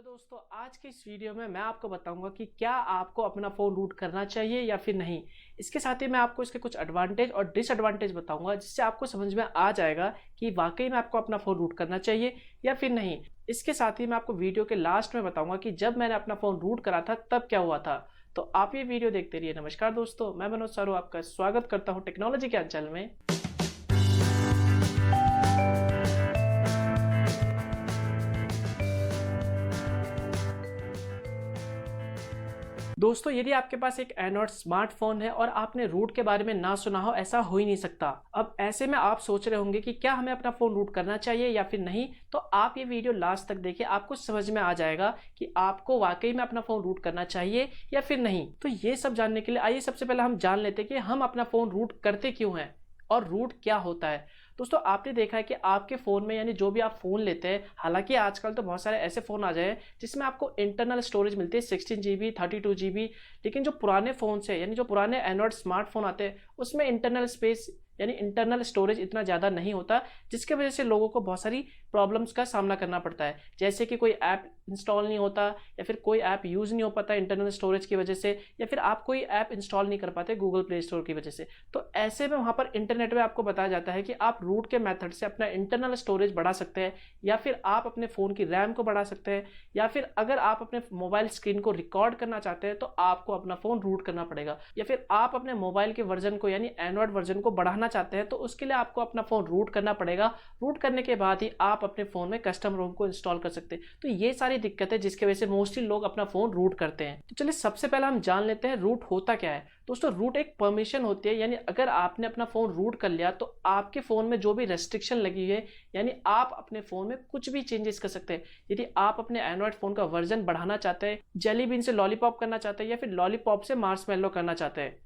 Hello दोस्तों, आज की इस वीडियो में मैं आपको बताऊंगा कि क्या आपको अपना फ़ोन रूट करना चाहिए या फिर नहीं। इसके साथ ही मैं आपको इसके कुछ एडवांटेज और डिसएडवांटेज बताऊंगा, जिससे आपको समझ में आ जाएगा कि वाकई में आपको अपना फ़ोन रूट करना चाहिए या फिर नहीं। इसके साथ ही मैं आपको वीडियो के लास्ट में बताऊंगा कि जब मैंने अपना फ़ोन रूट करा था तब क्या हुआ था। तो आप ये वीडियो देखते रहिए। नमस्कार दोस्तों, मैं मनोज सारू आपका स्वागत करता हूँ टेक्नोलॉजी ज्ञान चैनल में। दोस्तों, यदि आपके पास एक एंड्रॉइड स्मार्टफोन है और आपने रूट के बारे में ना सुना हो, ऐसा हो ही नहीं सकता। अब ऐसे में आप सोच रहे होंगे कि क्या हमें अपना फोन रूट करना चाहिए या फिर नहीं। तो आप ये वीडियो लास्ट तक देखिए, आपको समझ में आ जाएगा कि आपको वाकई में अपना फोन रूट करना चाहिए या फिर नहीं। तो ये सब जानने के लिए आइए सबसे पहले हम जान लेते हैं कि हम अपना फोन रूट करते क्यों हैं और रूट क्या होता है। दोस्तों, आपने देखा है कि आपके फ़ोन में यानी जो भी आप फ़ोन लेते हैं, हालांकि आजकल तो बहुत सारे ऐसे फ़ोन आ जाए हैं जिसमें आपको इंटरनल स्टोरेज मिलती है 16 GB 32 GB। लेकिन जो पुराने फ़ोन से यानी जो पुराने एंड्रॉयड स्मार्टफोन आते हैं उसमें इंटरनल स्पेस यानी इंटरनल स्टोरेज इतना ज़्यादा नहीं होता, जिसके वजह से लोगों को बहुत सारी प्रॉब्लम्स का सामना करना पड़ता है। जैसे कि कोई ऐप इंस्टॉल नहीं होता या फिर कोई ऐप यूज़ नहीं हो पाता इंटरनल स्टोरेज की वजह से, या फिर आप कोई ऐप इंस्टॉल नहीं कर पाते गूगल प्ले स्टोर की वजह से। तो ऐसे में वहाँ पर इंटरनेट में आपको बताया जाता है कि आप रूट के मेथड से अपना इंटरनल स्टोरेज बढ़ा सकते हैं, या फिर आप अपने फ़ोन की रैम को बढ़ा सकते हैं, या फिर अगर आप अपने मोबाइल स्क्रीन को रिकॉर्ड करना चाहते हैं तो आपको अपना फ़ोन रूट करना पड़ेगा, या फिर आप अपने मोबाइल के वर्जन को यानी एंड्रॉयड वर्जन को बढ़ाना चाहते हैं तो उसके लिए आपको अपना फ़ोन रूट करना पड़ेगा। रूट करने के बाद ही आप अपने फ़ोन में कस्टम रोम को इंस्टॉल कर सकते हैं। तो ये सारी दिक्कत है जिसकी वजह से मोस्टली लोग अपना फ़ोन रूट करते हैं। तो चलिए सबसे पहले हम जान लेते हैं रूट होता क्या है। दोस्तों, रूट एक परमिशन होती है, यानी अगर आपने अपना फ़ोन रूट कर लिया तो आपके फ़ोन में जो भी रेस्ट्रिक्शन लगी है, यानी आप अपने फ़ोन में कुछ भी चेंजेस कर सकते हैं। यदि आप अपने एंड्रॉयड फ़ोन का वर्जन बढ़ाना चाहते हैं, जेली बीन से लॉलीपॉप करना चाहते हैं, या फिर लॉलीपॉप से मार्शमैलो करना चाहते हैं,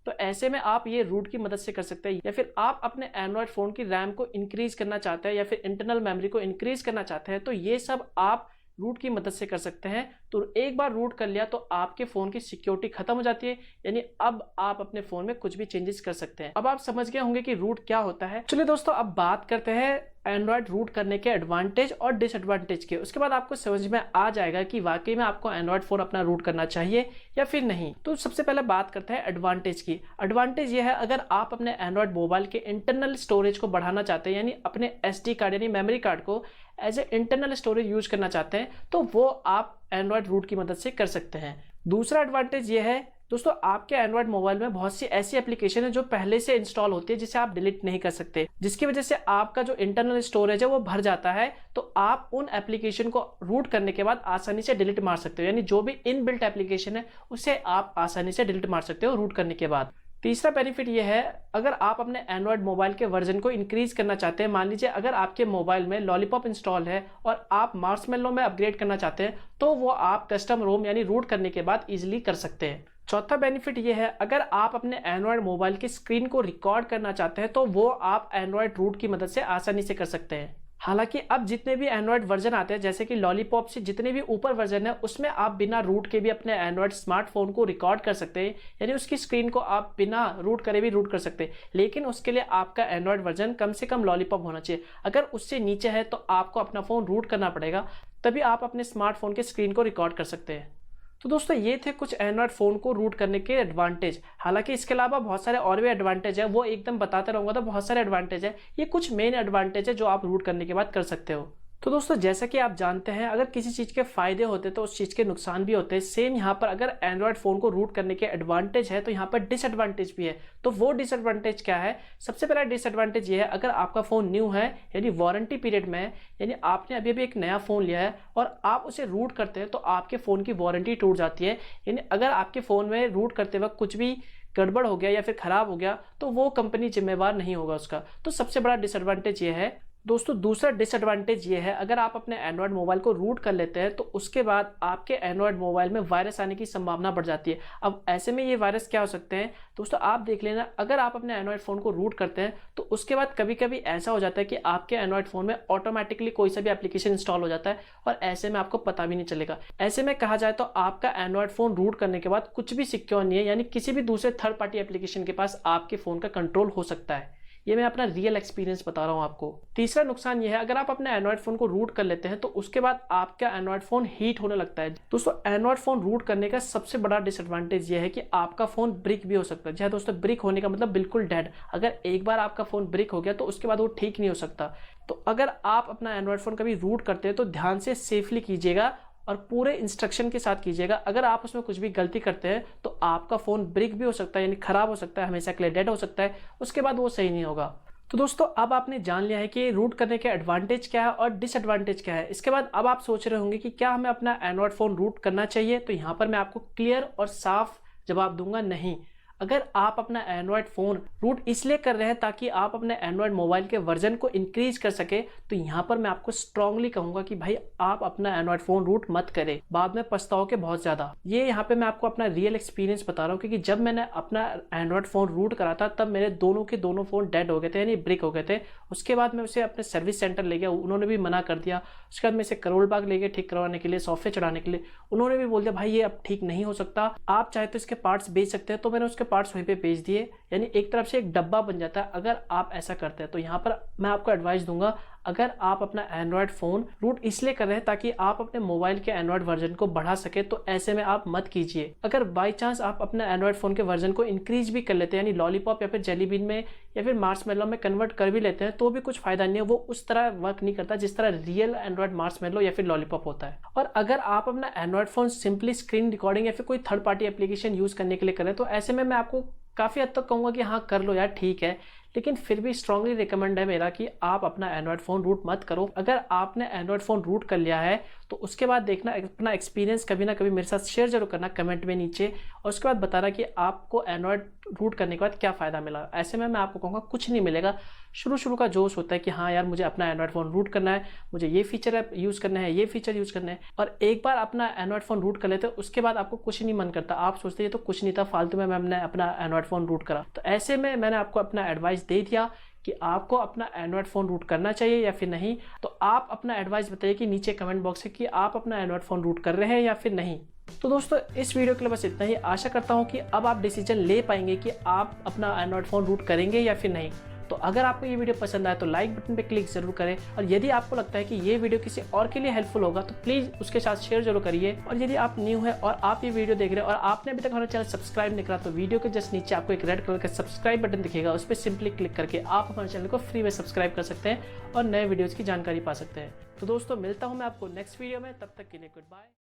तो ऐसे में आप ये रूट की मदद से कर सकते हैं। या फिर आप अपने एंड्रॉयड फ़ोन की रैम को इंक्रीज करना चाहते हैं या फिर इंटरनल मेमोरी को इंक्रीज करना चाहते हैं, तो ये सब आप रूट की मदद से कर सकते हैं। तो एक बार रूट कर लिया तो आपके फ़ोन की सिक्योरिटी खत्म हो जाती है, यानी अब आप अपने फ़ोन में कुछ भी चेंजेस कर सकते हैं। अब आप समझ गए होंगे कि रूट क्या होता है। चलिए दोस्तों, अब बात करते हैं एंड्रॉयड रूट करने के एडवांटेज और डिसएडवांटेज के। उसके बाद आपको समझ में आ जाएगा कि वाकई में आपको एंड्रॉयड फ़ोन अपना रूट करना चाहिए या फिर नहीं। तो सबसे पहले बात करते हैं एडवांटेज की। एडवांटेज ये है, अगर आप अपने एंड्रॉयड मोबाइल के इंटरनल स्टोरेज को बढ़ाना चाहते हैं, यानी अपने SD कार्ड यानी मेमोरी कार्ड को as a internal storage use करना चाहते हैं, तो वो आप एंड्रॉयड रूट की मदद से कर सकते हैं। दूसरा एडवांटेज ये है दोस्तों, आपके एंड्रॉयड मोबाइल में बहुत सी ऐसी एप्लीकेशन है जो पहले से इंस्टॉल होती है जिसे आप डिलीट नहीं कर सकते, जिसकी वजह से आपका जो इंटरनल स्टोरेज है वो भर जाता है। तो आप उन एप्लीकेशन को रूट करने के बाद आसानी से डिलीट मार सकते हो, यानी जो भी इनबिल्ट एप्लीकेशन है उसे आप आसानी से डिलीट मार सकते हो रूट करने के बाद। तीसरा बेनिफिट ये है, अगर आप अपने एंड्रॉयड मोबाइल के वर्जन को इंक्रीज करना चाहते हैं, मान लीजिए अगर आपके मोबाइल में लॉलीपॉप इंस्टॉल है और आप मार्शमैलो में अपग्रेड करना चाहते हैं, तो वो आप कस्टम रोम यानी रूट करने के बाद इजीली कर सकते हैं। चौथा बेनिफिट ये है, अगर आप अपने एंड्रॉयड मोबाइल की स्क्रीन को रिकॉर्ड करना चाहते हैं तो वो आप एंड्रॉयड रूट की मदद से आसानी से कर सकते हैं। हालांकि अब जितने भी एंड्रॉयड वर्जन आते हैं, जैसे कि लॉलीपॉप से जितने भी ऊपर वर्जन है, उसमें आप बिना रूट के भी अपने एंड्रॉयड स्मार्टफोन को रिकॉर्ड कर सकते हैं, यानी उसकी स्क्रीन को आप बिना रूट करे भी रूट कर सकते हैं। लेकिन उसके लिए आपका एंड्रॉयड वर्जन कम से कम लॉलीपॉप होना चाहिए। अगर उससे नीचे है तो आपको अपना फ़ोन रूट करना पड़ेगा, तभी आप अपने स्मार्टफोन के स्क्रीन को रिकॉर्ड कर सकते हैं। तो दोस्तों, ये थे कुछ एंड्रॉयड फ़ोन को रूट करने के एडवांटेज। हालांकि इसके अलावा बहुत सारे और भी एडवांटेज है, वो एकदम बताते रहूँगा तो बहुत सारे एडवांटेज है। ये कुछ मेन एडवांटेज है जो आप रूट करने के बाद कर सकते हो। तो दोस्तों, जैसा कि आप जानते हैं, अगर किसी चीज़ के फ़ायदे होते तो उस चीज़ के नुकसान भी होते हैं। सेम यहाँ पर अगर एंड्रॉयड फ़ोन को रूट करने के एडवांटेज है तो यहाँ पर डिसएडवांटेज भी है। तो वो डिसएडवांटेज क्या है? सबसे पहला डिसएडवांटेज ये है, अगर आपका फ़ोन न्यू है यानी वारंटी पीरियड में है, यानी आपने अभी अभी एक नया फ़ोन लिया है और आप उसे रूट करते हैं तो आपके फ़ोन की वारंटी टूट जाती है। यानी अगर आपके फ़ोन में रूट करते वक्त कुछ भी गड़बड़ हो गया या फिर ख़राब हो गया तो वो कंपनी जिम्मेवार नहीं होगा उसका। तो सबसे बड़ा डिसएडवांटेज ये है। दोस्तों, दूसरा डिसएडवांटेज ये है, अगर आप अपने एंड्रॉयड मोबाइल को रूट कर लेते हैं तो उसके बाद आपके एंड्रॉयड मोबाइल में वायरस आने की संभावना बढ़ जाती है। अब ऐसे में ये वायरस क्या हो सकते हैं दोस्तों, आप देख लेना। अगर आप अपने एंड्रॉयड फ़ोन को रूट करते हैं तो उसके बाद कभी कभी ऐसा हो जाता है कि आपके एंड्रॉयड फ़ोन में ऑटोमेटिकली कोई सा भी एप्लीकेशन इंस्टॉल हो जाता है और ऐसे में आपको पता भी नहीं चलेगा। ऐसे में कहा जाए तो आपका एंड्रॉयड फ़ोन रूट करने के बाद कुछ भी सिक्योर नहीं है, यानी किसी भी दूसरे थर्ड पार्टी एप्लीकेशन के पास आपके फ़ोन का कंट्रोल हो सकता है। ये मैं अपना रियल एक्सपीरियंस बता रहा हूँ आपको। तीसरा नुकसान ये है, अगर आप अपने एंड्रॉयड फोन को रूट कर लेते हैं तो उसके बाद आपका एंड्रॉयड फोन हीट होने लगता है। दोस्तों एंड्रॉयड फोन रूट करने का सबसे बड़ा डिसएडवांटेज ये है कि आपका फोन ब्रिक भी हो सकता है। जी हाँ दोस्तों, ब्रिक होने का मतलब बिल्कुल डेड। अगर एक बार आपका फोन ब्रिक हो गया तो उसके बाद वो ठीक नहीं हो सकता। तो अगर आप अपना एंड्रॉयड फोन कभी रूट करते हैं तो ध्यान से सेफली कीजिएगा और पूरे इंस्ट्रक्शन के साथ कीजिएगा। अगर आप उसमें कुछ भी गलती करते हैं तो आपका फोन ब्रिक भी हो सकता है, यानी खराब हो सकता है, हमेशा के लिए डेड हो सकता है, उसके बाद वो सही नहीं होगा। तो दोस्तों अब आपने जान लिया है कि रूट करने के एडवांटेज क्या है और डिसएडवांटेज क्या है। इसके बाद अब आप सोच रहे होंगे कि क्या हमें अपना एंड्रॉयड फोन रूट करना चाहिए। तो यहाँ पर मैं आपको क्लियर और साफ जवाब दूंगा, नहीं। अगर आप अपना एंड्रॉयड फोन रूट इसलिए कर रहे हैं ताकि आप अपने एंड्रॉयड मोबाइल के वर्जन को इंक्रीज कर सके, तो यहाँ पर मैं आपको स्ट्रांगली कहूंगा कि भाई आप अपना एंड्रॉयड फोन रूट मत करें, बाद में पछताओगे बहुत ज्यादा। ये यहाँ पे मैं आपको अपना रियल एक्सपीरियंस बता रहा हूँ, क्योंकि जब मैंने अपना एंड्रॉयड फोन रूट करा था तब मेरे दोनों के दोनों फोन डेड हो गए थे, यानी ब्रिक हो गए थे। उसके बाद मैं उसे अपने सर्विस सेंटर ले गया, उन्होंने भी मना कर दिया। उसके बाद मैं इसे करोल बाग ले गया ठीक करवाने के लिए, सॉफ्टवेयर चढ़ाने के लिए। उन्होंने भी बोल दिया भाई ये अब ठीक नहीं हो सकता, आप चाहे तो इसके पार्ट्स बेच सकते हैं। तो मैंने उसके पार्ट्स वहीं पे बेच दिए, यानी एक तरफ से एक डब्बा बन जाता है अगर आप ऐसा करते हैं। तो यहाँ पर मैं आपको एडवाइस दूंगा, अगर आप अपना एंड्रॉयड फोन रूट इसलिए कर रहे हैं ताकि आप अपने मोबाइल के एंड्रॉयड वर्जन को बढ़ा सके, तो ऐसे में आप मत कीजिए। अगर बाई चांस आप अपने एंड्रॉयड फोन के वर्जन को इंक्रीज भी कर लेते हैं, यानी लॉलीपॉप या फिर जेली बीन में या फिर मार्शमेलो में कन्वर्ट कर भी लेते हैं, तो भी कुछ फायदा नहीं है। वो उस तरह वर्क नहीं करता जिस तरह रियल एंड्रॉयड मार्शमेलो या फिर लॉलीपॉप होता है। और अगर आप अपना Android phone simply screen recording या फिर कोई थर्ड पार्टी एप्लीकेशन यूज करने के लिए करें, तो ऐसे में मैं आपको काफ़ी हद तक कहूँगा कि हाँ कर लो यार, ठीक है, लेकिन फिर भी स्ट्रांगली रिकमेंड है मेरा कि आप अपना एंड्रॉयड फोन रूट मत करो। अगर आपने एंड्रॉयड फोन रूट कर लिया है तो उसके बाद देखना, अपना एक्सपीरियंस कभी ना कभी मेरे साथ शेयर जरूर करना कमेंट में नीचे, और उसके बाद बताना कि आपको एंड्रॉयड रूट करने के बाद क्या फ़ायदा मिला। ऐसे में मैं आपको कहूँगा कुछ नहीं मिलेगा। शुरू का जोश होता है कि हाँ यार मुझे अपना एंड्रॉयड फ़ोन रूट करना है, मुझे ये फीचर यूज़ करना है, ये फीचर यूज़ करना है, और एक बार अपना एंड्रॉयड फ़ोन रूट कर लेते हैं उसके बाद आपको कुछ नहीं मन करता। आप सोचते हैं तो कुछ नहीं था, फालतू में मैंने अपना एंड्रॉयड फ़ोन रूट करा। तो ऐसे में मैंने आपको अपना एडवाइस दे दिया कि आपको अपना एंड्रॉयड फ़ोन रूट करना चाहिए या फिर नहीं। तो आप अपना एडवाइस बताइए कि नीचे कमेंट बॉक्स है कि आप अपना एंड्रॉयड फ़ोन रूट कर रहे हैं या फिर नहीं। तो दोस्तों इस वीडियो के लिए बस इतना ही। आशा करता हूँ कि अब आप डिसीजन ले पाएंगे कि आप अपना एंड्रॉयड फ़ोन रूट करेंगे या फिर नहीं। तो अगर आपको ये वीडियो पसंद आए तो लाइक बटन पे क्लिक जरूर करें, और यदि आपको लगता है कि ये वीडियो किसी और के लिए हेल्पफुल होगा तो प्लीज़ उसके साथ शेयर जरूर करिए। और यदि आप न्यू है और आप ये वीडियो देख रहे हैं और आपने अभी तक हमारा चैनल सब्सक्राइब नहीं करा, तो वीडियो के जस्ट नीचे आपको एक रेड कलर का सब्सक्राइब बटन दिखेगा, उस पर सिंपली क्लिक करके आप हमारे चैनल को फ्री में सब्सक्राइब कर सकते हैं और नए वीडियोज़ की जानकारी पा सकते हैं। तो दोस्तों मिलता हूँ मैं आपको नेक्स्ट वीडियो में, तब तक के लिए गुड बाय।